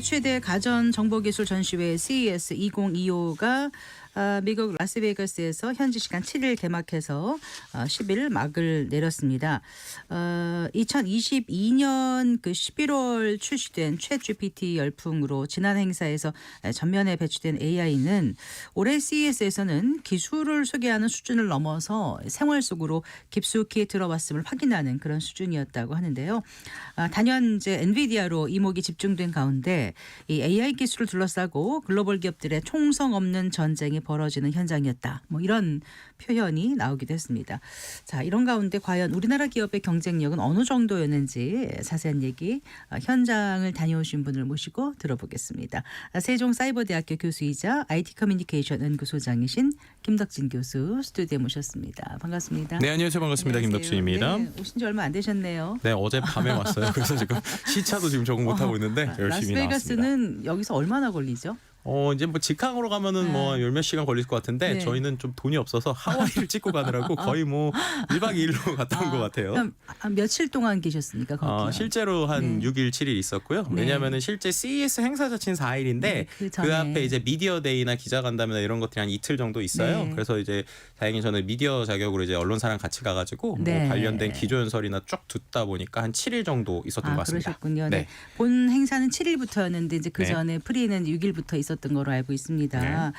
최대 가전 정보기술 전시회 CES 2025가 미국 라스베이거스에서 현지 시간 7일 개막해서 10일 막을 내렸습니다. 2022년 그 11월 출시된 챗GPT 열풍으로 지난 행사에서 전면에 배치된 AI는 올해 CES에서는 기술을 소개하는 수준을 넘어서 생활 속으로 깊숙이 들어왔음을 확인하는 그런 수준이었다고 하는데요. 단연 이제 엔비디아로 이목이 집중된 가운데 이 AI 기술을 둘러싸고 글로벌 기업들의 총성 없는 전쟁이 벌어지는 현장이었다. 뭐 이런 표현이 나오기도 했습니다. 자, 이런 가운데 과연 우리나라 기업의 경쟁력은 어느 정도였는지 자세한 얘기 현장을 다녀오신 분을 모시고 들어보겠습니다. 세종사이버대학교 교수이자 IT 커뮤니케이션 연구소장이신 김덕진 교수 스튜디오에 모셨습니다. 반갑습니다. 네, 안녕하세요. 반갑습니다. 안녕하세요. 김덕진입니다. 네, 오신 지 얼마 안 되셨네요. 네, 어제 밤에 왔어요. 그래서 지금 시차도 지금 적응 못하고 있는데 열심히 나왔습니다. 라스베이거스는 여기서 얼마나 걸리죠? 이제 뭐 직항으로 가면은 뭐 열몇 시간 걸릴 것 같은데 네. 저희는 좀 돈이 없어서 하와이를 찍고 가느라고 거의 뭐 1박 2일로 갔다 온 것 같아요. 그럼 며칠 동안 계셨습니까? 거기? 실제로 한 네. 6일, 7일 있었고요. 네. 왜냐하면은 실제 CES 행사 자체는 4일인데 그 앞에 이제 미디어 데이나 기자간담회나 이런 것들이 한 이틀 정도 있어요. 네. 그래서 이제 다행히 저는 미디어 자격으로 이제 언론사랑 같이 가가지고 네. 뭐 관련된 기조연설이나 쭉 듣다 보니까 한 7일 정도 있었던 것 같습니다. 그러셨군요. 네. 본 행사는 7일부터였는데 이제 그 전에 프리는 6일부터 있었던 거로 알고 있습니다.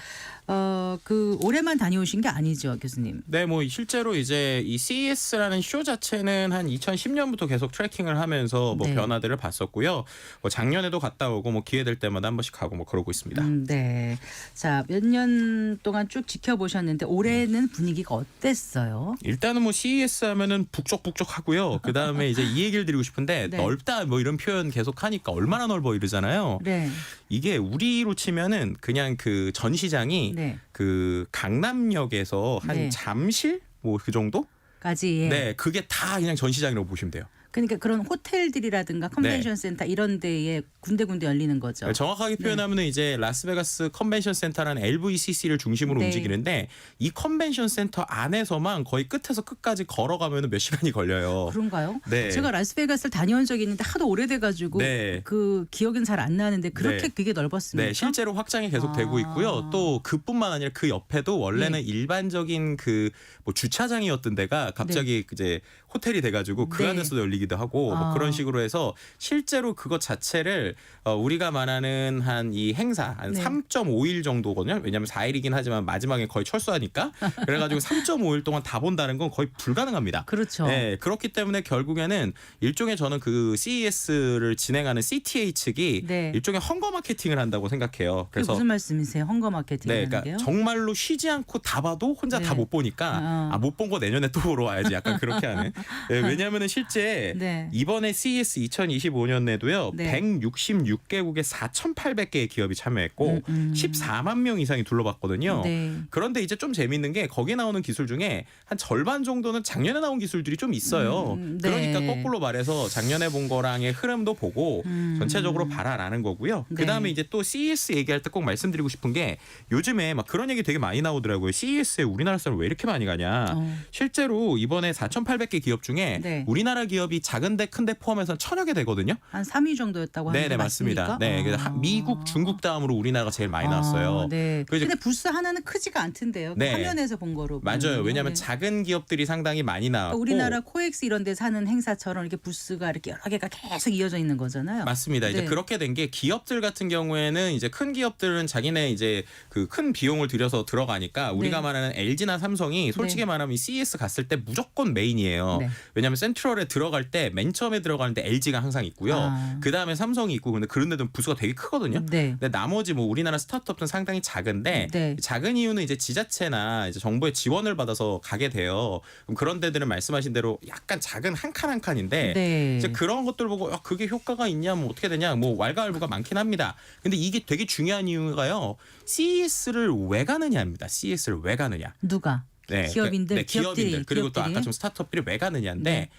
그 올해만 다녀오신 게 아니죠, 교수님? 네, 뭐 실제로 이제 이 CES라는 쇼 자체는 한 2010년부터 계속 트래킹을 하면서 뭐 네. 변화들을 봤었고요. 뭐 작년에도 갔다 오고 뭐 기회 될 때마다 한 번씩 가고 뭐 그러고 있습니다. 네. 자, 몇 년 동안 쭉 지켜보셨는데 올해는 분위기가 어땠어요? 일단은 뭐 CES 하면은 북적북적하고요. 그 다음에 이제 이 얘기를 드리고 싶은데 네. 넓다 뭐 이런 표현 계속 하니까 얼마나 넓어 이러잖아요. 네. 이게 우리로 치면은 그냥 그 전시장이 네. 그 강남역에서 한 네. 잠실 뭐 그 정도? 까지. 예. 네, 그게 다 그냥 전시장이라고 보시면 돼요. 그러니까 그런 호텔들이라든가 컨벤션 센터 이런 데에 군데군데 열리는 거죠. 정확하게 표현하면 이제 라스베가스 컨벤션 센터라는 LVCC를 중심으로 네. 움직이는데 이 컨벤션 센터 안에서만 거의 끝에서 끝까지 걸어가면 몇 시간이 걸려요. 그런가요? 네. 제가 라스베가스를 다녀온 적이 있는데 하도 오래돼가지고 네. 그 기억은 잘 안 나는데 그렇게 네. 그게 넓었습니까? 네, 실제로 확장이 계속 되고 있고요. 또 그뿐만 아니라 그 옆에도 원래는 일반적인 그 뭐 주차장이었던 데가 갑자기 이제 호텔이 돼가지고 그 네. 안에서도 열리기도 하고 뭐 그런 식으로 해서 실제로 그것 자체를 우리가 말하는 한 이 행사 한 네. 3.5일 정도거든요. 왜냐하면 4일이긴 하지만 마지막에 거의 철수하니까 그래가지고 3.5일 동안 다 본다는 건 거의 불가능합니다. 그렇죠. 네, 그렇기 때문에 결국에는 일종의 저는 그 CES를 진행하는 CTA 측이 네. 일종의 헝거 마케팅을 한다고 생각해요. 그게 무슨 말씀이세요? 헝거 마케팅 네, 하는 그러니까 게요? 정말로 쉬지 않고 다 봐도 혼자 네. 다 못 보니까 못 본 거 내년에 또 보러 와야지 약간 그렇게 하는. 네, 왜냐하면은 실제 네. 이번에 CES 2025년에도요 네. 166개국의 4,800개의 기업이 참여했고 14만 명 이상이 둘러봤거든요. 네. 그런데 이제 좀 재밌는 게 거기 나오는 기술 중에 한 절반 정도는 작년에 나온 기술들이 좀 있어요. 네. 그러니까 거꾸로 말해서 작년에 본 거랑의 흐름도 보고 전체적으로 봐라라는 거고요. 네. 그다음에 이제 또 CES 얘기할 때 꼭 말씀드리고 싶은 게 요즘에 막 그런 얘기 되게 많이 나오더라고요. CES에 우리나라 사람 왜 이렇게 많이 가냐. 실제로 이번에 4,800개 기업 중에 네. 우리나라 기업이 작은데 큰데 포함해서 1,000여 개 되거든요. 한 3위 정도였다고 하는데 네네 맞습니다. 맞습니까? 네, 그래서 미국, 중국 다음으로 우리나라가 제일 많이 나왔어요. 네. 그래서 근데 부스 하나는 크지가 않던데요. 네. 화면에서 본 거로. 맞아요. 보면요. 왜냐하면 네. 작은 기업들이 상당히 많이 나왔고 우리나라 코엑스 이런 데서 하는 행사처럼 이렇게 부스가 이렇게 여러 개가 계속 이어져 있는 거잖아요. 맞습니다. 이제 네. 그렇게 된 게 기업들 같은 경우에는 이제 큰 기업들은 자기네 이제 그 큰 비용을 들여서 들어가니까 우리가 네. 말하는 LG나 삼성이 솔직히 네. 말하면 CES 갔을 때 무조건 메인이에요. 네. 왜냐하면 센트럴에 들어갈 때 맨 처음에 들어가는데 LG가 항상 있고요. 그 다음에 삼성이 있고 근데 그런 데도 부스가 되게 크거든요. 네. 근데 나머지 뭐 우리나라 스타트업은 상당히 작은데 네. 작은 이유는 이제 지자체나 이제 정부의 지원을 받아서 가게 돼요. 그럼 그런 데들은 말씀하신 대로 약간 작은 한 칸 한 칸인데 네. 이제 그런 것들 보고 그게 효과가 있냐 뭐 어떻게 되냐 뭐 왈가왈부가 많긴 합니다. 근데 이게 되게 중요한 이유가요. CES를 왜 가느냐입니다. CES를 왜 가느냐. 누가? 네, 기업인들, 네, 기업인들 그리고 또 기업들이. 아까 좀 스타트업들이 왜 가느냐인데 네.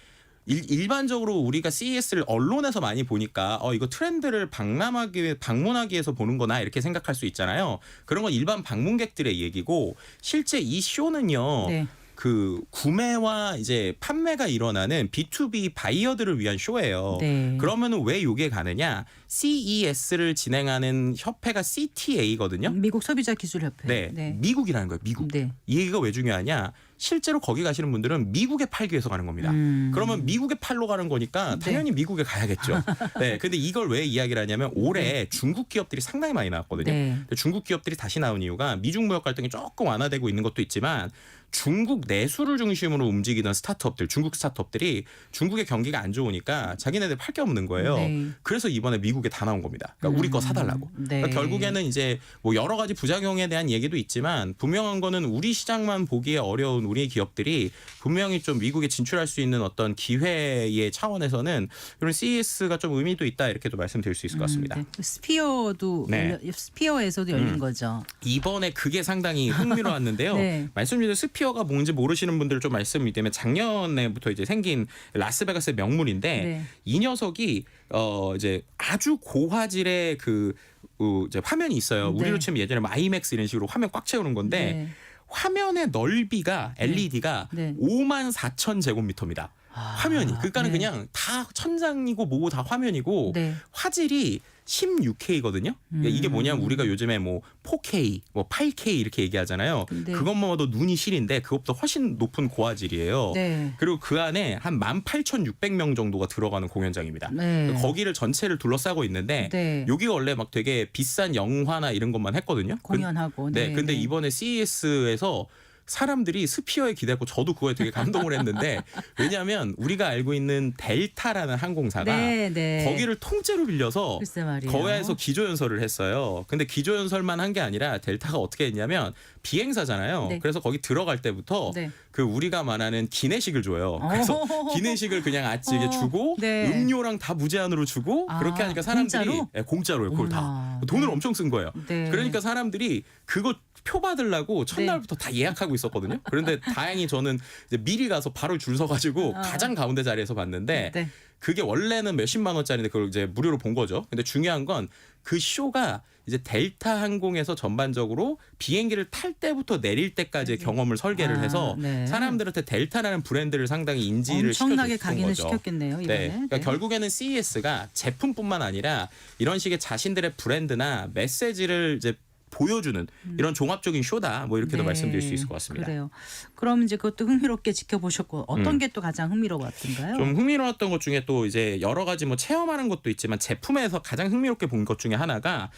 일반적으로 우리가 CES를 언론에서 많이 보니까 이거 트렌드를 방문하기 위해서 보는 거나 이렇게 생각할 수 있잖아요. 그런 건 일반 방문객들의 얘기고 실제 이 쇼는요. 네. 그 구매와 이제 판매가 일어나는 B2B 바이어들을 위한 쇼예요. 네. 그러면은 왜 요게 가느냐? CES를 진행하는 협회가 CTA거든요. 미국 소비자 기술 협회. 네. 미국이라는 거예요. 미국. 네. 이 얘기가 왜 중요하냐? 실제로 거기 가시는 분들은 미국에 팔기 위해서 가는 겁니다. 그러면 미국에 팔러 가는 거니까 당연히 미국에 가야겠죠. 네. 근데 이걸 왜 이야기를 하냐면 올해 중국 기업들이 상당히 많이 나왔거든요. 네. 근데 중국 기업들이 다시 나온 이유가 미중 무역 갈등이 조금 완화되고 있는 것도 있지만 중국 내수를 중심으로 움직이던 스타트업들, 중국 스타트업들이 중국의 경기가 안 좋으니까 자기네들 팔 게 없는 거예요. 네. 그래서 이번에 미국에 다 나온 겁니다. 그러니까 우리 거 사달라고. 네. 그러니까 결국에는 이제 뭐 여러 가지 부작용에 대한 얘기도 있지만 분명한 거는 우리 시장만 보기에 어려운 우리 기업들이 분명히 좀 미국에 진출할 수 있는 어떤 기회의 차원에서는 이런 CES가 좀 의미도 있다 이렇게도 말씀드릴 수 있을 것 같습니다. 네. 스피어도 네. 스피어에서도 열린 거죠. 이번에 그게 상당히 흥미로웠는데요. 네. 말씀드린 스피어가 뭔지 모르시는 분들 좀 말씀드리면 작년에부터 이제 생긴 라스베가스의 명물인데 네. 이 녀석이 이제 아주 고화질의 그 이제 화면이 있어요. 네. 우리로 치면 예전에 아이맥스 이런 식으로 화면 꽉 채우는 건데 네. 화면의 넓이가 LED가 네. 54,000 제곱미터입니다. 화면이. 그러니까는 네. 그냥 다 천장이고 뭐고 다 화면이고 네. 화질이 16K거든요. 이게 뭐냐면 우리가 요즘에 뭐 4K, 뭐 8K 이렇게 얘기하잖아요. 네. 그것만 봐도 눈이 시린데 그것보다 훨씬 높은 고화질이에요. 네. 그리고 그 안에 한 18,600명 정도가 들어가는 공연장입니다. 네. 거기를 전체를 둘러싸고 있는데 네. 여기가 원래 막 되게 비싼 영화나 이런 것만 했거든요. 공연하고. 네, 근데 이번에 CES에서 사람들이 스피어에 기대고 저도 그거에 되게 감동을 했는데 왜냐하면 우리가 알고 있는 델타라는 항공사가 네, 네. 거기를 통째로 빌려서 글쎄 말이에요. 거기에서 기조연설을 했어요. 근데 기조연설만 한 게 아니라 델타가 어떻게 했냐면 비행사잖아요. 네. 그래서 거기 들어갈 때부터 네. 그 우리가 말하는 기내식을 줘요. 그래서 기내식을 그냥 아침에 주고 네. 음료랑 다 무제한으로 주고 그렇게 하니까 사람들이 공짜로? 네, 공짜로요. 그걸 다 어머나. 돈을 네. 엄청 쓴 거예요. 네. 그러니까 사람들이 그거 표 받으려고 첫날부터 다 예약하고 있었거든요. 그런데 다행히 저는 이제 미리 가서 바로 줄 서가지고 가장 가운데 자리에서 봤는데 네. 그게 원래는 몇십만 원짜리인데 그걸 이제 무료로 본 거죠. 근데 중요한 건 그 쇼가 이제 델타 항공에서 전반적으로 비행기를 탈 때부터 내릴 때까지의 경험을 설계를 해서 네. 사람들한테 델타라는 브랜드를 상당히 인지를 엄청나게 시켜줬던 각인을 거죠. 시켰겠네요. 이번에. 네. 그러니까 네. 결국에는 CES가 제품뿐만 아니라 이런 식의 자신들의 브랜드나 메시지를 이제 보여주는 이런 종합적인 쇼다. 뭐 이렇게도 네. 말씀드릴 수 있을 것 같습니다. 그래요. 그럼 이제 그것도 흥미롭게 지켜보셨고 어떤 게 또 가장 흥미로웠던가요? 좀 흥미로웠던 것 중에 또 이제 여러 가지 뭐 체험하는 것도 있지만 제품에서 가장 흥미롭게 본 것 중에 하나가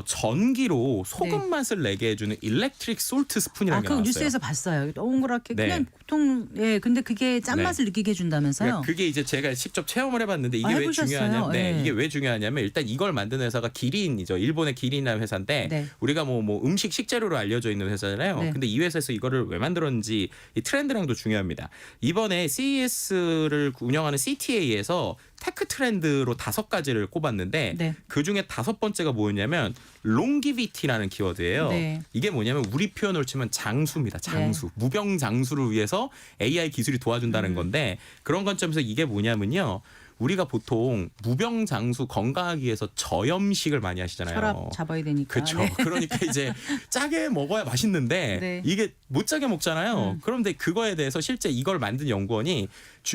전기로 소금 네. 맛을 내게 해주는 일렉트릭 솔트 스푼이라는 게 그 나왔어요. 뉴스에서 봤어요. 동그랗게 네. 그냥 보통 근데 그게 짠맛을 느끼게 해준다면서요? 그러니까 그게 이제 제가 직접 체험을 해봤는데 이게 왜 해보셨어요? 중요하냐? 네, 네. 이게 왜 중요하냐면 일단 이걸 만드는 회사가 기린이죠. 일본의 기린이라는 회사인데 네. 우리가 뭐 음식 식재료로 알려져 있는 회사잖아요. 네. 근데 이 회사에서 이거를 왜 만들었는지 이 트렌드랑도 중요합니다. 이번에 CES를 운영하는 CTA에서 테크 트렌드로 5가지를 꼽았는데 네. 그 중에 5번째가 뭐였냐면 롱기비티라는 키워드예요. 네. 이게 뭐냐면 우리 표현으로 치면 장수입니다. 장수. 무병 장수를 위해서 AI 기술이 도와준다는 건데 그런 관점에서 이게 뭐냐면요. 우리가 보통 무병장수 건강하기 위해서 저염식을 많이 하시잖아요. 혈압 잡아야 되니까. 그렇죠. 네. 그러니까 이제 짜게 먹어야 맛있는데 네. 이게 못 짜게 먹잖아요. 그런데 그거에 대해서 실제 이걸 만든 연구원이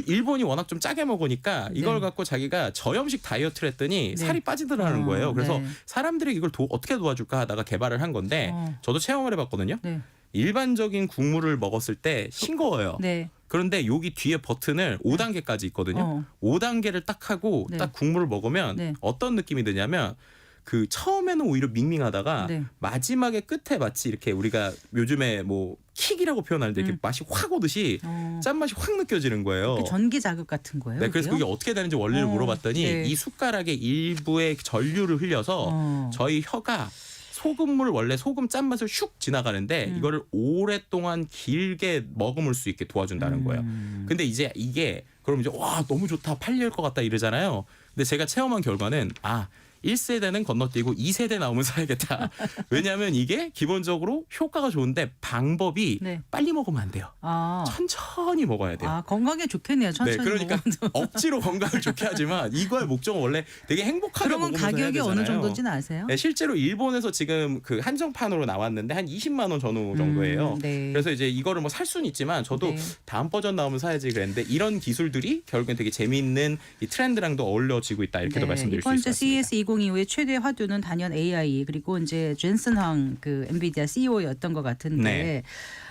일본이 워낙 좀 짜게 먹으니까 이걸 네. 갖고 자기가 저염식 다이어트를 했더니 네. 살이 빠지더라는 거예요. 그래서 네. 사람들이 이걸 어떻게 도와줄까 하다가 개발을 한 건데 저도 체험을 해봤거든요. 네. 일반적인 국물을 먹었을 때 싱거워요. 네. 그런데 여기 뒤에 버튼을 5단계까지 있거든요. 5단계를 딱 하고 네. 딱 국물을 먹으면 네. 어떤 느낌이 드냐면 그 처음에는 오히려 밍밍하다가 네. 마지막에 끝에 마치 이렇게 우리가 요즘에 뭐 킥이라고 표현하는데 이렇게 맛이 확 오듯이 짠맛이 확 느껴지는 거예요. 그 전기 자극 같은 거예요. 네, 그래서 그게요? 그게 어떻게 되는지 원리를 물어봤더니 네. 이 숟가락에 일부의 전류를 흘려서 저희 혀가 소금물 원래 소금 짠맛을 슉 지나가는데 이거를 오랫동안 길게 머금을 수 있게 도와준다는 거예요. 근데 이제 이게 그럼 이제 와 너무 좋다 팔릴 것 같다 이러잖아요. 근데 제가 체험한 결과는 1세대는 건너뛰고 2세대 나오면 사야겠다. 왜냐하면 이게 기본적으로 효과가 좋은데 방법이 네. 빨리 먹으면 안 돼요. 아, 천천히 먹어야 돼요. 아 건강에 좋겠네요. 천천히 네, 그러니까 먹으면. 억지로 건강을 좋게 하지만 이거의 목적은 원래 되게 행복하게 그러면 먹으면서 해야 가격이 되잖아요. 어느 정도인지는 아세요? 네, 실제로 일본에서 지금 그 한정판으로 나왔는데 한 20만 원 전후 정도예요. 네. 그래서 이제 이거를 뭐 살 수는 있지만 저도 네. 다음 버전 나오면 사야지 그랬는데 이런 기술들이 결국엔 되게 재미있는 이 트렌드랑도 어우러지고 있다 이렇게도 말씀드릴 수 이번 있을 것 같습니다. CES 2025의 최대 화두는 단연 AI 그리고 이제 젠슨 황 그 엔비디아 CEO였던 것 같은데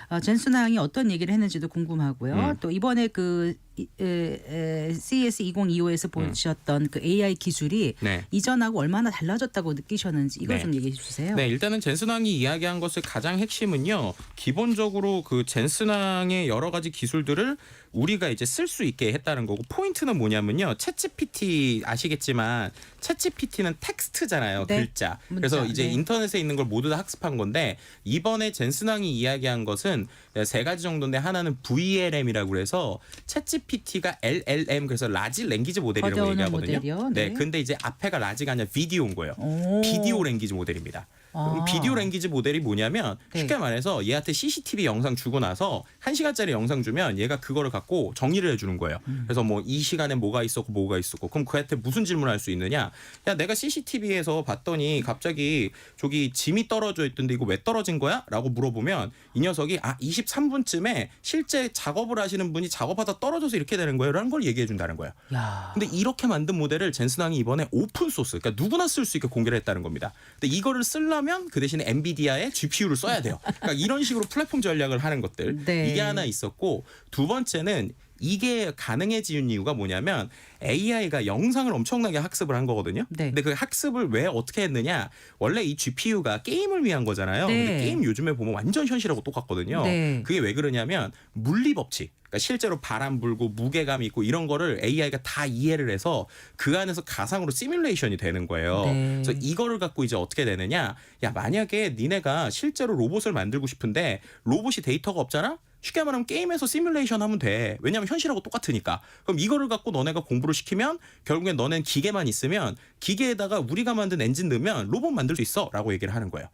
네. 젠슨 황이 어떤 얘기를 했는지도 궁금하고요. 또 이번에 그 CES 2025에서 보셨던 그 AI 기술이 네. 이전하고 얼마나 달라졌다고 느끼셨는지 이걸 네. 좀 얘기해 주세요. 네, 일단은 젠슨왕이 이야기한 것의 가장 핵심은요. 기본적으로 그 젠슨왕의 여러 가지 기술들을 우리가 이제 쓸 수 있게 했다는 거고 포인트는 뭐냐면요. 챗GPT 아시겠지만 챗GPT는 텍스트잖아요. 네. 글자. 문자, 그래서 이제 네. 인터넷에 있는 걸 모두 다 학습한 건데 이번에 젠슨왕이 이야기한 것은 세 가지 정도인데 하나는 VLM이라고 그래서 챗GPT가 LLM 그래서 라지 랭귀지 모델 이런 거 거대 언어 얘기하거든요. 모델이요? 네. 네. 근데 이제 앞에가 라지가 아니라 비디오인 거예요. 오. 비디오 랭귀지 모델입니다. 그럼 아. 비디오 랭귀지 모델이 뭐냐면 네. 쉽게 말해서 얘한테 CCTV 영상 주고 나서 1시간짜리 영상 주면 얘가 그거를 갖고 정리를 해주는 거예요. 그래서 뭐 이 시간에 뭐가 있었고 뭐가 있었고 그럼 그한테 무슨 질문을 할 수 있느냐. 야 내가 CCTV에서 봤더니 갑자기 저기 짐이 떨어져 있던데 이거 왜 떨어진 거야? 라고 물어보면 이 녀석이 23분쯤에 실제 작업을 하시는 분이 작업하다 떨어져서 이렇게 되는 거예요 라는 걸 얘기해 준다는 거예요. 야. 근데 이렇게 만든 모델을 젠슨왕이 이번에 오픈 소스, 그러니까 누구나 쓸 수 있게 공개를 했다는 겁니다. 근데 이거를 쓰려면 그 대신에 엔비디아의 GPU를 써야 돼요. 그러니까 이런 식으로 플랫폼 전략을 하는 것들 네. 이게 하나 있었고 두 번째는 이게 가능해진 이유가 뭐냐면 AI가 영상을 엄청나게 학습을 한 거거든요. 네. 근데 그 학습을 왜 어떻게 했느냐? 원래 이 GPU가 게임을 위한 거잖아요. 네. 근데 게임 요즘에 보면 완전 현실하고 똑같거든요. 네. 그게 왜 그러냐면 물리 법칙. 그러니까 실제로 바람 불고 무게감이 있고 이런 거를 AI가 다 이해를 해서 그 안에서 가상으로 시뮬레이션이 되는 거예요. 네. 그래서 이거를 갖고 이제 어떻게 되느냐? 야 만약에 니네가 실제로 로봇을 만들고 싶은데 로봇이 데이터가 없잖아? 쉽게 말하면 게임에서 시뮬레이션 하면 돼. 왜냐하면 현실하고 똑같으니까. 그럼 이거를 갖고 너네가 공부를 시키면 결국엔 너넨 기계만 있으면 기계에다가 우리가 만든 엔진 넣으면 로봇 만들 수 있어 라고 얘기를 하는 거예요.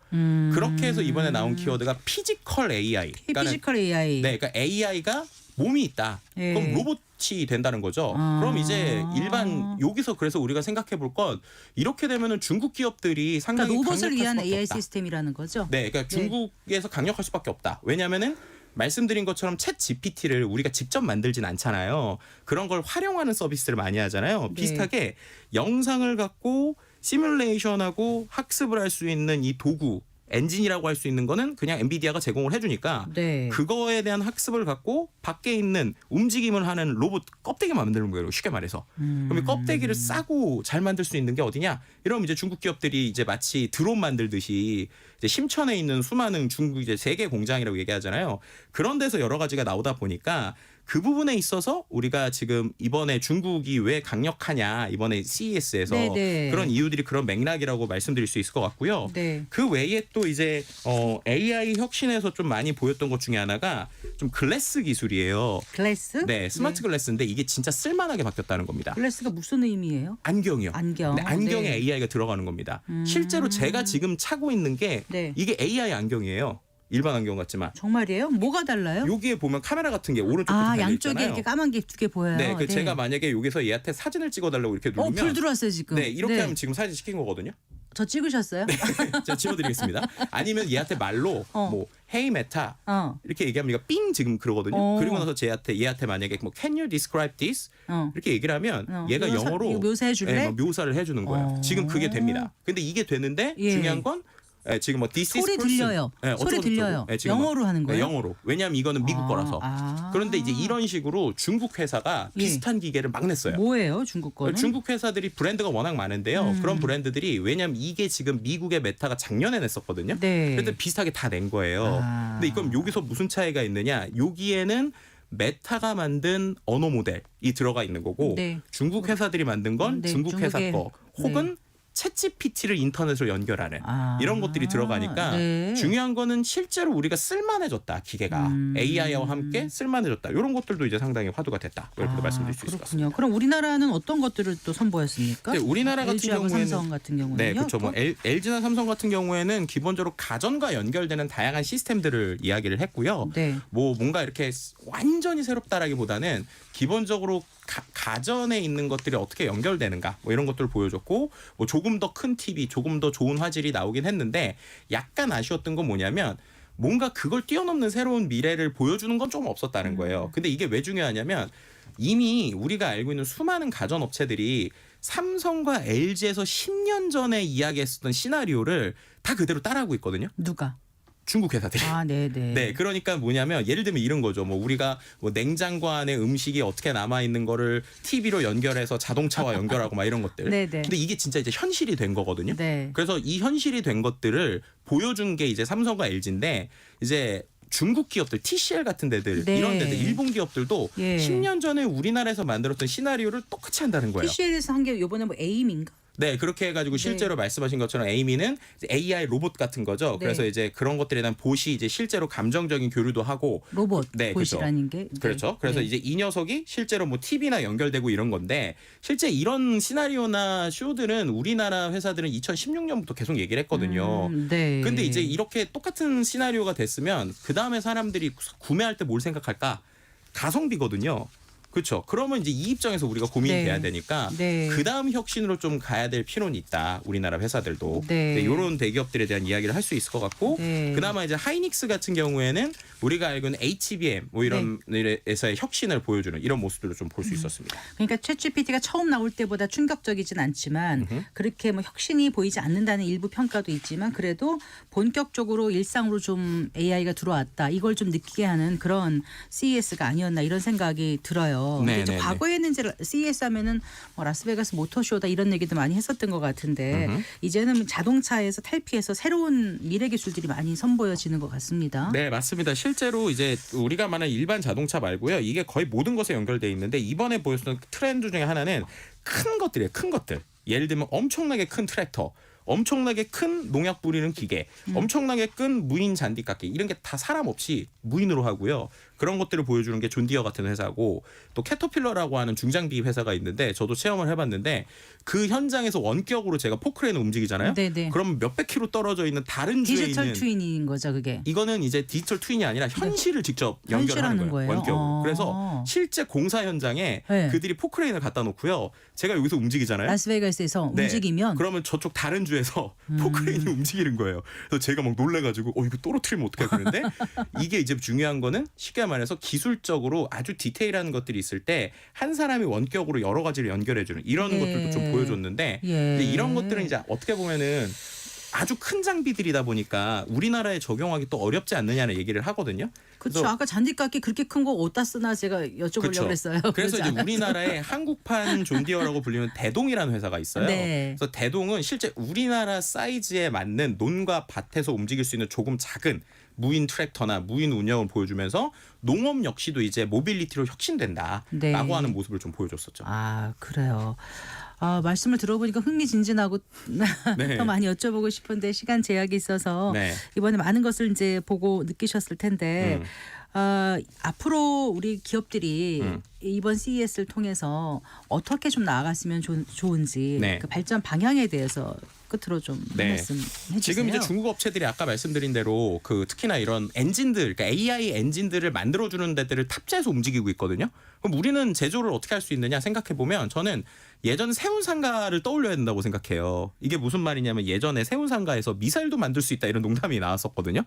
그렇게 해서 이번에 나온 키워드가 피지컬 AI. 피지컬 AI. 네, 그러니까 AI가 몸이 있다. 예. 그럼 로봇이 된다는 거죠. 아. 그럼 이제 일반 여기서 그래서 우리가 생각해 볼 건 이렇게 되면은 중국 기업들이 그러니까 상당히 로봇을 강력할 위한 수밖에 AI 없다. 시스템이라는 거죠. 네, 그러니까 중국에서 강력할 수밖에 없다. 왜냐하면은 말씀드린 것처럼 챗 GPT를 우리가 직접 만들진 않잖아요. 그런 걸 활용하는 서비스를 많이 하잖아요. 네. 비슷하게 영상을 갖고 시뮬레이션하고 학습을 할 수 있는 이 도구 엔진이라고 할 수 있는 거는 그냥 엔비디아가 제공을 해주니까 네. 그거에 대한 학습을 갖고 밖에 있는 움직임을 하는 로봇 껍데기만 만드는 거예요. 쉽게 말해서. 그럼 이 껍데기를 싸고 잘 만들 수 있는 게 어디냐? 이러면 이제 중국 기업들이 이제 마치 드론 만들듯이 이제 심천에 있는 수많은 중국 이제 세계 공장이라고 얘기하잖아요. 그런 데서 여러 가지가 나오다 보니까 그 부분에 있어서 우리가 지금 이번에 중국이 왜 강력하냐 이번에 CES에서 네네. 그런 이유들이 그런 맥락이라고 말씀드릴 수 있을 것 같고요. 네. 그 외에 또 이제 AI 혁신에서 좀 많이 보였던 것 중에 하나가 좀 글래스 기술이에요. 글래스? 네, 스마트 글래스인데 이게 진짜 쓸만하게 바뀌었다는 겁니다. 글래스가 무슨 의미예요? 안경이요. 안경. 네, 안경에 네. AI가 들어가는 겁니다. 실제로 제가 지금 차고 있는 게 네. 이게 AI 안경이에요. 일반 안경 같지만 정말이에요? 뭐가 달라요? 여기에 보면 카메라 같은 게 오른쪽 끝에 아, 달려 양쪽에 있잖아요. 이렇게 까만 게 두 개 보여요. 네, 그 제가 만약에 여기서 얘한테 사진을 찍어달라고 이렇게 누르면 불 들어왔어요 지금. 네, 이렇게 하면 지금 사진 시킨 거거든요. 저 찍으셨어요? 제가 지워드리겠습니다. 아니면 얘한테 말로 뭐 Hey Meta 이렇게 얘기하면 얘가 삥 지금 그러거든요. 그리고 나서 얘한테 만약에 뭐 Can you describe this? 이렇게 얘기를 하면 얘가 이거 영어로 이거 묘사해 줄래? 네, 묘사를 해주는 거예요. 지금 그게 됩니다. 근데 이게 되는데 예. 중요한 건 지금 뭐 this is 소리 person. 들려요. 소리 어쩌고 들려요. 저쩌고. 지금 영어로 하는 거예요? 영어로. 왜냐하면 이거는 미국 거라서. 그런데 이제 이런 식으로 중국 회사가 예. 비슷한 기계를 막 냈어요. 뭐예요, 중국 거는? 중국 회사들이 브랜드가 워낙 많은데요. 그런 브랜드들이 왜냐하면 이게 지금 미국의 메타가 작년에 냈었거든요. 네. 그런데 비슷하게 다 낸 거예요. 근데 이건 여기서 무슨 차이가 있느냐? 여기에는 메타가 만든 언어 모델이 들어가 있는 거고 네. 중국 회사들이 만든 건 네, 중국 회사 중국의- 거 혹은 챗GPT를 인터넷으로 연결하는 이런 것들이 들어가니까 네. 중요한 거는 실제로 우리가 쓸만해졌다. 기계가 AI와 함께 쓸만해졌다. 이런 것들도 이제 상당히 화두가 됐다. 이렇게 말씀드릴 수 있을 것 같습니다. 그렇군요. 그럼 우리나라는 어떤 것들을 또 선보였습니까? 네, 우리나라 같은 LG하고 경우에는 삼성 같은 경우는요. 네, 그렇죠. 뭐 또? LG나 삼성 같은 경우에는 기본적으로 가전과 연결되는 다양한 시스템들을 이야기를 했고요. 네. 뭐 뭔가 이렇게 완전히 새롭다라기보다는 기본적으로 가전에 있는 것들이 어떻게 연결되는가 뭐 이런 것들을 보여줬고 뭐 조금 더 큰 TV, 조금 더 좋은 화질이 나오긴 했는데 약간 아쉬웠던 건 뭐냐면 뭔가 그걸 뛰어넘는 새로운 미래를 보여주는 건 좀 없었다는 거예요. 근데 이게 왜 중요하냐면 이미 우리가 알고 있는 수많은 가전 업체들이 삼성과 LG에서 10년 전에 이야기했었던 시나리오를 다 그대로 따라하고 있거든요. 누가? 중국 회사들이. 네네. 네, 그러니까 뭐냐면 예를 들면 이런 거죠. 뭐 우리가 뭐 냉장고 안에 음식이 어떻게 남아 있는 거를 TV로 연결해서 자동차와 연결하고 막 이런 것들. 네네. 근데 이게 진짜 이제 현실이 된 거거든요. 네. 그래서 이 현실이 된 것들을 보여준 게 이제 삼성과 LG인데 이제 중국 기업들 TCL 같은 데들 네. 이런 데들 일본 기업들도 예. 10년 전에 우리나라에서 만들었던 시나리오를 똑같이 한다는 거예요. TCL에서 한 게 이번에 뭐 에임인가? 네, 그렇게 해가지고 실제로 말씀하신 것처럼 에이미는 AI 로봇 같은 거죠. 네. 그래서 이제 그런 것들에 대한 봇이 이제 실제로 감정적인 교류도 하고 로봇 네, 보시라는 게. 네. 그렇죠. 그래서 네. 이제 이 녀석이 실제로 뭐 TV나 연결되고 이런 건데 실제 시나리오나 쇼들은 우리나라 회사들은 2016년부터 계속 얘기를 했거든요. 네. 근데 이제 이렇게 똑같은 시나리오가 됐으면 그 다음에 사람들이 구매할 때 뭘 생각할까? 가성비거든요. 그렇죠. 그러면 이제 이 입장에서 우리가 고민이 네. 돼야 되니까 네. 그 다음 혁신으로 좀 가야 될 필요는 있다. 우리나라 회사들도 네. 이런 대기업들에 대한 이야기를 할 수 있을 것 같고 네. 그나마 이제 하이닉스 같은 경우에는 우리가 알고 있는 HBM 뭐 이런 데서의 혁신을 보여주는 이런 모습들도 좀 볼 수 있었습니다. 그러니까 챗GPT가 처음 나올 때보다 충격적이진 않지만 그렇게 뭐 혁신이 보이지 않는다는 일부 평가도 있지만 그래도 본격적으로 일상으로 좀 AI가 들어왔다. 이걸 좀 느끼게 하는 그런 CES가 아니었나 이런 생각이 들어요. 근데 이제 네, 네, 과거에는 이제 CES 하면은 뭐 라스베가스 모터쇼다 이런 얘기도 많이 했었던 것 같은데 이제는 자동차에서 탈피해서 새로운 미래 기술들이 많이 선보여지는 것 같습니다. 네, 맞습니다. 실제로 이제 우리가 말하는 일반 자동차 말고요. 이게 거의 모든 것에 연결돼 있는데 이번에 보였던 트렌드 중에 하나는 큰 것들이에요. 큰 것들. 예를 들면 엄청나게 큰 트랙터, 엄청나게 큰 농약 뿌리는 기계, 엄청나게 큰 무인 잔디깎기 이런 게 다 사람 없이 무인으로 하고요. 그런 것들을 보여주는 게 존디어 같은 회사고 또 캐터필러라고 하는 중장비 회사가 있는데 저도 체험을 해봤는데 그 현장에서 원격으로 제가 포크레인을 움직이잖아요. 네네. 그럼 몇백 킬로 떨어져 있는 다른 주에 디지털 있는 트윈인 거죠, 그게. 이거는 이제 디지털 트윈이 아니라 현실을 직접 연결하는 현실하는 거예요. 거예요? 원격으로. 그래서 실제 공사 현장에 네. 그들이 포크레인을 갖다 놓고요. 제가 여기서 움직이잖아요. 라스베가스에서 네. 움직이면 그러면 저쪽 다른 주에서 포크레인이 움직이는 거예요. 그래서 제가 막 놀래가지고 이거 떨어뜨리면 어떡해 그러는데 이게 이제 중요한 거는 쉽게 말해서 기술적으로 아주 디테일한 것들이 있을 때 한 사람이 원격으로 여러 가지를 연결해주는 이런 예. 것들도 좀 보여줬는데 예. 근데 이런 것들은 이제 어떻게 보면은 아주 큰 장비들이다 보니까 우리나라에 적용하기 또 어렵지 않느냐는 얘기를 하거든요. 그렇죠. 그래서 아까 잔디깎기 그렇게 큰 거 어디다 쓰나 제가 여쭤보려고 그쵸. 그랬어요. 그래서 그러지 이제 않았어요. 우리나라에 한국판 존디어라고 불리는 대동이라는 회사가 있어요. 네. 그래서 대동은 실제 우리나라 사이즈에 맞는 논과 밭에서 움직일 수 있는 조금 작은 무인 트랙터나 무인 운영을 보여주면서 농업 역시도 이제 모빌리티로 혁신된다라고 네. 하는 모습을 좀 보여줬었죠. 아 그래요. 말씀을 들어보니까 흥미진진하고 네. 더 많이 여쭤보고 싶은데 시간 제약이 있어서 네. 이번에 많은 것을 이제 보고 느끼셨을 텐데 앞으로 우리 기업들이 이번 CES를 통해서 어떻게 좀 나아갔으면 좋은지 네. 그 발전 방향에 대해서 끝으로 좀 네. 말씀해 주세요. 지금 이제 중국 업체들이 아까 말씀드린 대로 그 특히나 이런 엔진들, 그러니까 AI 엔진들을 만들어주는 데들을 탑재해서 움직이고 있거든요. 그럼 우리는 제조를 어떻게 할 수 있느냐 생각해 보면 저는 예전 세운상가를 떠올려야 된다고 생각해요. 이게 무슨 말이냐면 예전에 세운상가에서 미사일도 만들 수 있다 이런 농담이 나왔었거든요.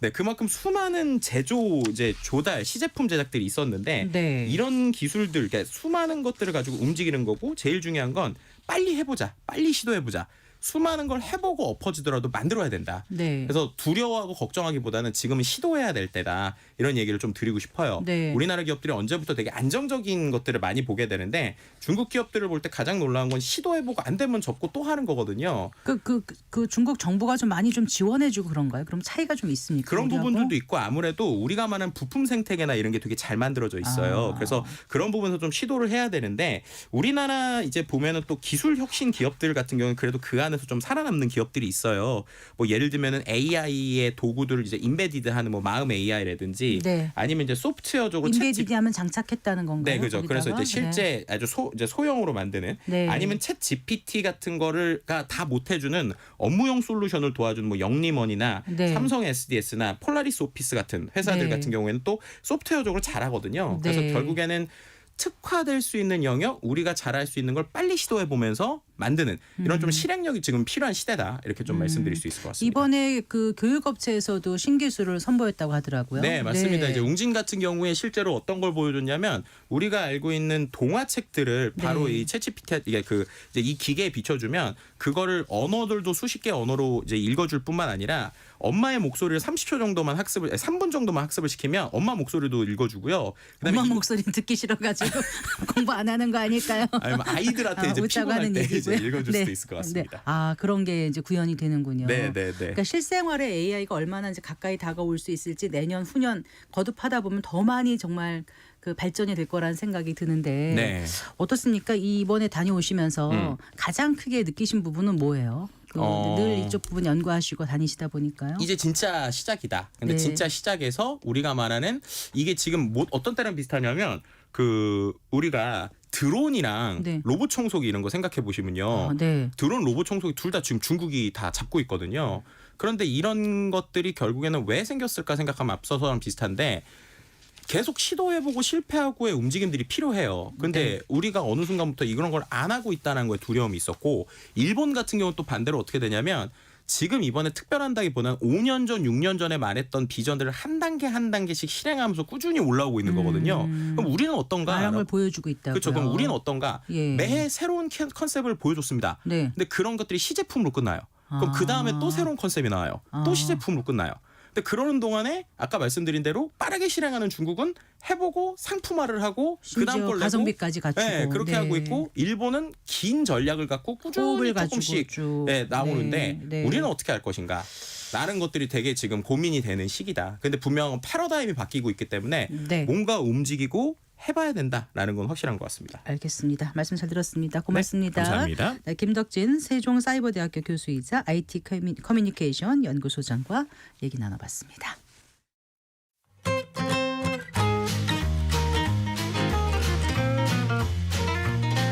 네, 그만큼 수많은 제조 이제 조달 시제품 제작들이 있었는데 네. 이런 기술들, 그러니까 수많은 것들을 가지고 움직이는 거고 제일 중요한 건 빨리 해보자, 빨리 시도해보자. 수많은 걸 해보고 엎어지더라도 만들어야 된다. 네. 그래서 두려워하고 걱정하기보다는 지금은 시도해야 될 때다. 이런 얘기를 좀 드리고 싶어요. 네. 우리나라 기업들이 언제부터 되게 안정적인 것들을 많이 보게 되는데 중국 기업들을 볼 때 가장 놀라운 건 시도해보고 안 되면 접고 또 하는 거거든요. 그 중국 정부가 좀 많이 좀 지원해주고 그런가요? 그럼 차이가 좀 있습니까? 그런 우리하고? 부분들도 있고 아무래도 우리가 말하는 부품 생태계나 이런 게 되게 잘 만들어져 있어요. 그래서 그런 부분에서 좀 시도를 해야 되는데 우리나라 이제 보면은 또 기술 혁신 기업들 같은 경우는 그래도 그 안에 안에서 좀 살아남는 기업들이 있어요. 뭐 예를 들면은 AI의 도구들을 이제 인베디드하는 뭐 마음 AI라든지 네. 아니면 이제 소프트웨어적으로 인베디드하면 장착했다는 건가요? 네, 그죠. 그래서 거기다가? 이제 실제 아주 이제 소형으로 만드는 네. 아니면 챗 GPT 같은 거를가 다 못해주는 업무용 솔루션을 도와주는 뭐 영림원이나 네. 삼성 SDS나 폴라리스 오피스 같은 회사들 네. 같은 경우에는 또 소프트웨어적으로 잘하거든요. 그래서 네. 결국에는 특화될 수 있는 영역, 우리가 잘할 수 있는 걸 빨리 시도해 보면서 만드는 이런 좀 실행력이 지금 필요한 시대다. 이렇게 좀 말씀드릴 수 있을 것 같습니다. 이번에 그 교육업체에서도 신기술을 선보였다고 하더라고요. 네, 맞습니다. 네. 이제 웅진 같은 경우에 실제로 어떤 걸 보여줬냐면 우리가 알고 있는 동화책들을 바로 네. 이 챗GPT 이게 그 이제 이 기계에 비춰주면 그거를 언어들도 수십 개 언어로 이제 읽어줄 뿐만 아니라 엄마의 목소리를 30초 정도만 3분 정도만 학습을 시키면 엄마 목소리도 읽어주고요. 그다음에 엄마 목소리 듣기 싫어가지고 공부 안 하는 거 아닐까요? 아니면 아이들한테 이제 웃자고 피곤할 하는 때 이제 얘기고요. 읽어줄 네. 수도 있을 것 같습니다. 네. 아, 그런 게 이제 구현이 되는군요. 네, 네, 네. 그러니까 실생활에 AI가 얼마나 이제 가까이 다가올 수 있을지 내년 후년 거듭하다 보면 더 많이 정말 그 발전이 될 거라는 생각이 드는데 네. 어떻습니까? 이번에 다녀오시면서 가장 크게 느끼신 부분은 뭐예요? 늘 이쪽 부분 연구하시고 다니시다 보니까요. 이제 진짜 시작이다. 근데 네. 진짜 시작에서 우리가 말하는 이게 지금 뭐 어떤 때랑 비슷하냐면 그 우리가 드론이랑 네. 로봇 청소기 이런 거 생각해 보시면요. 네. 드론 로봇 청소기 둘 다 지금 중국이 다 잡고 있거든요. 그런데 이런 것들이 결국에는 왜 생겼을까 생각하면 앞서서랑 비슷한데 계속 시도해보고 실패하고의 움직임들이 필요해요. 근데 네. 우리가 어느 순간부터 이런 걸 안 하고 있다는 거에 두려움이 있었고 일본 같은 경우는 또 반대로 어떻게 되냐면 지금 이번에 특별한다기보다는 5년 전, 6년 전에 말했던 비전들을 한 단계 한 단계씩 실행하면서 꾸준히 올라오고 있는 거거든요. 그럼 우리는 어떤가? 다른 걸 보여주고 있다고요. 그렇죠. 그럼 우리는 어떤가? 예. 매해 새로운 컨셉을 보여줬습니다. 네. 근데 그런 것들이 시제품으로 끝나요. 그럼 그 다음에 또 새로운 컨셉이 나와요. 또 시제품으로 끝나요. 근데 그러는 동안에 아까 말씀드린 대로 빠르게 실행하는 중국은 해보고 상품화를 하고 그다음 심지어 걸 내고 가성비까지 갖추고 네, 그렇게 네. 하고 있고 일본은 긴 전략을 갖고 꾸준히 호흡을 가지고 조금씩 쭉. 네, 나오는데 네, 네. 우리는 어떻게 할 것인가? 라는 것들이 되게 지금 고민이 되는 시기다. 근데 분명 패러다임이 바뀌고 있기 때문에 네. 뭔가 움직이고 해봐야 된다라는 건 확실한 것 같습니다. 알겠습니다. 말씀 잘 들었습니다. 고맙습니다. 네, 감사합니다. 네, 김덕진 세종사이버대학교 교수이자 IT 커뮤니케이션 연구소장과 얘기 나눠봤습니다.